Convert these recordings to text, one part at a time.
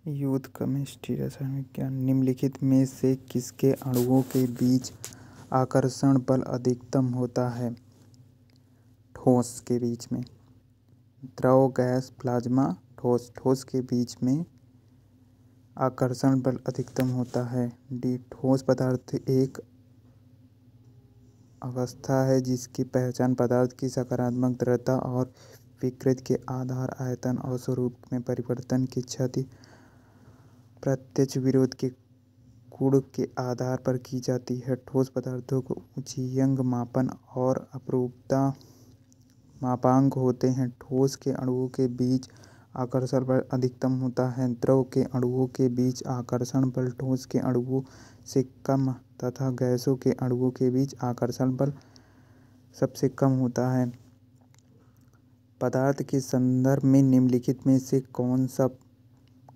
युद्ध केमिस्ट्री रसायन विज्ञान। निम्नलिखित में से किसके अणुओं के बीच आकर्षण बल अधिकतम होता है? ठोस के बीच में। द्रव, गैस, प्लाज्मा, ठोस। ठोस के बीच में आकर्षण बल अधिकतम होता है। डी। ठोस पदार्थ एक अवस्था है जिसकी पहचान पदार्थ की सकारात्मक दृढ़ता और विकृति के आधार, आयतन और स्वरूप में परिवर्तन की क्षति प्रत्यक्ष विरोध के गुण के आधार पर की जाती है। ठोस पदार्थों को उच्च यंग मापन और अपरूपता मापांक होते हैं। ठोस के अणुओं के बीच आकर्षण बल अधिकतम होता है। द्रव के अणुओं के बीच आकर्षण बल ठोस के अणुओं से कम तथा गैसों के अणुओं के बीच आकर्षण बल सबसे कम होता है। पदार्थ के संदर्भ में निम्नलिखित में से कौन सा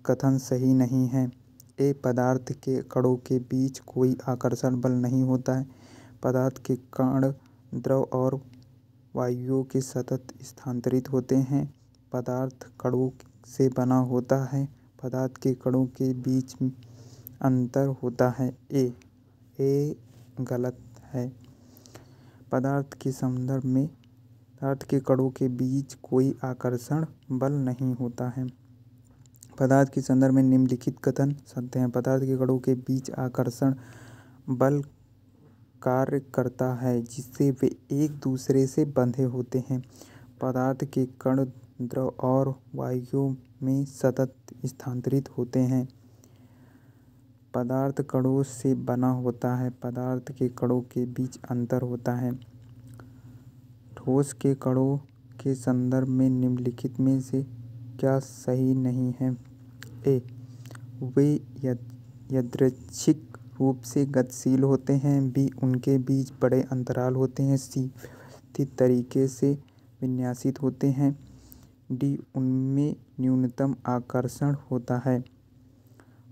कथन सही नहीं है? ए। पदार्थ के कणों के बीच कोई आकर्षण बल नहीं होता है। पदार्थ के कण द्रव और वायुओं के सतत स्थानांतरित होते हैं। पदार्थ कणों से बना होता है। पदार्थ के कणों के बीच अंतर होता है। ए गलत है। पदार्थ के संदर्भ में पदार्थ के कणों के बीच कोई आकर्षण बल नहीं होता है। पदार्थ के संदर्भ में निम्नलिखित कथन सत्य हैं। पदार्थ के कणों के बीच आकर्षण बल कार्य करता है जिससे वे एक दूसरे से बंधे होते हैं। पदार्थ के कण द्रव और वायुओं में सतत स्थानांतरित होते हैं। पदार्थ कणों से बना होता है। पदार्थ के कणों के बीच अंतर होता है। ठोस के कणों के संदर्भ में निम्नलिखित में से क्या सही नहीं है? ए। वे यादृच्छिक रूप से गतिशील होते हैं। बी। उनके बीच बड़े अंतराल होते हैं। सी। व्यवस्थित तरीके से विन्यासित होते हैं। डी। उनमें न्यूनतम आकर्षण होता है।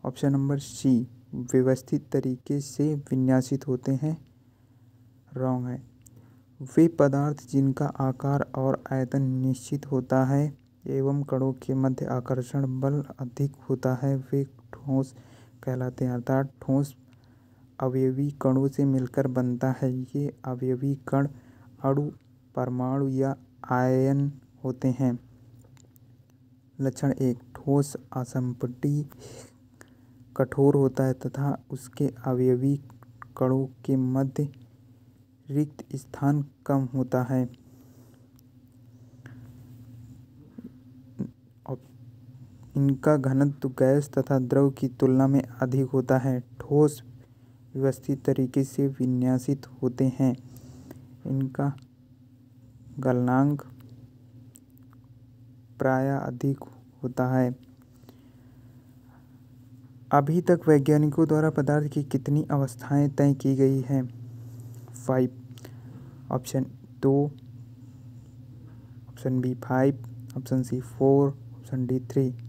ऑप्शन नंबर सी, व्यवस्थित तरीके से विन्यासित होते हैं, रॉन्ग है। वे पदार्थ जिनका आकार और आयतन निश्चित होता है एवं कणों के मध्य आकर्षण बल अधिक होता है वे ठोस कहलाते हैं। अर्थात ठोस अवयवी कणों से मिलकर बनता है। ये अवयवी कण अणु, परमाणु या आयन होते हैं। लक्षण 1। ठोस असंपीड्य कठोर होता है तथा उसके अवयवी कणों के मध्य रिक्त स्थान कम होता है। इनका घनत्व गैस तथा द्रव की तुलना में अधिक होता है। ठोस व्यवस्थित तरीके से विन्यासित होते हैं। इनका गलनांक प्रायः अधिक होता है। अभी तक वैज्ञानिकों द्वारा पदार्थ की कितनी अवस्थाएं तय की गई हैं? 5। Option 2, option B 5, option C 4, option D 3।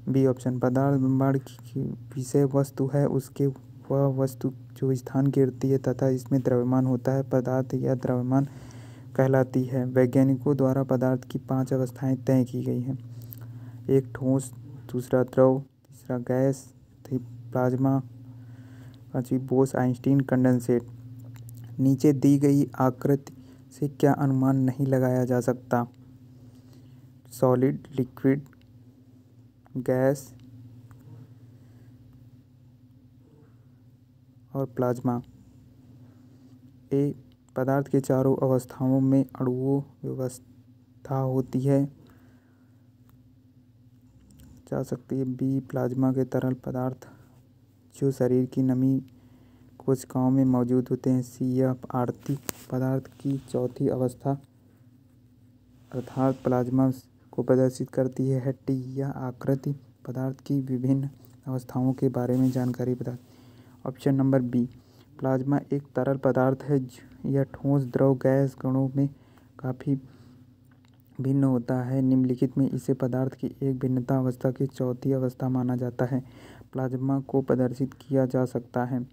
B option. पदार्थ ब्रह्मांड की विषय वस्तु है। उसके वह वस्तु जो स्थान घेरती है तथा इसमें द्रव्यमान होता है पदार्थ या द्रव्यमान कहलाती है। वैज्ञानिकों द्वारा पदार्थ की 5 अवस्थाएं तय की गई हैं। 1 ठोस, दूसरा द्रव, तीसरा गैस, प्लाज्मा, 5वीं बोस-आइंस्टीन कंडेंसेट। नीचे दी गई आकृति से क्या अनुमान नहीं लगाया जा सकता? सॉलिड, लिक्विड, गैस और प्लाज्मा। ए। पदार्थ के चारों अवस्थाओं में अणुओं व्यवस्था होती है जा सकती है। बी। प्लाज्मा के तरल पदार्थ जो शरीर की नमी कोशिकाओं में मौजूद होते हैं। सी। यह आवर्ती पदार्थ की चौथी अवस्था अर्थात प्लाज्मा को प्रदर्शित करती है। टी। यह आकृति पदार्थ की विभिन्न अवस्थाओं के बारे में जानकारी बताती है। Option number B. प्लाज्मा एक तरल पदार्थ है। यह ठोस, द्रव, गैस कणों में काफ़ी भिन्न होता है। निम्नलिखित में इसे पदार्थ की एक भिन्नता अवस्था की चौथी अवस्था माना जाता है। प्लाज्मा को प्रदर्शित किया जा सकता है।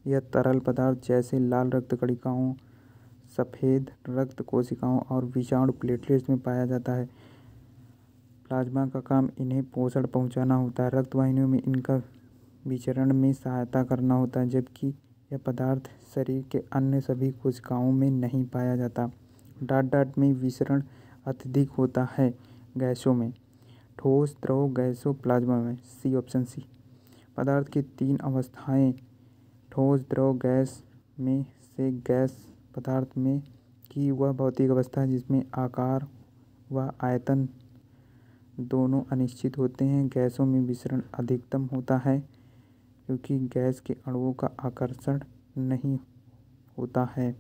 यह तरल पदार्थ जैसे लाल रक्त कणिकाओं, सफ़ेद रक्त कोशिकाओं और विषाणु प्लेटलेट्स में पाया जाता है। प्लाज्मा का काम इन्हें पोषण पहुंचाना होता है। रक्त वाहिनियों में इनका विचरण में सहायता करना होता है, जबकि यह पदार्थ शरीर के अन्य सभी कोशिकाओं में नहीं पाया जाता। डाट में विचरण अत्यधिक होता है। गैसों में ठोस, द्रव, गैसों, प्लाज्मा में सी, ऑप्शन सी। पदार्थ की 3 अवस्थाएं ठोस, द्रव, गैस में से गैस पदार्थ में की वह भौतिक अवस्था है जिसमें आकार व आयतन दोनों अनिश्चित होते हैं। गैसों में विचरण अधिकतम होता है क्योंकि गैस के अणुओं का आकर्षण नहीं होता है।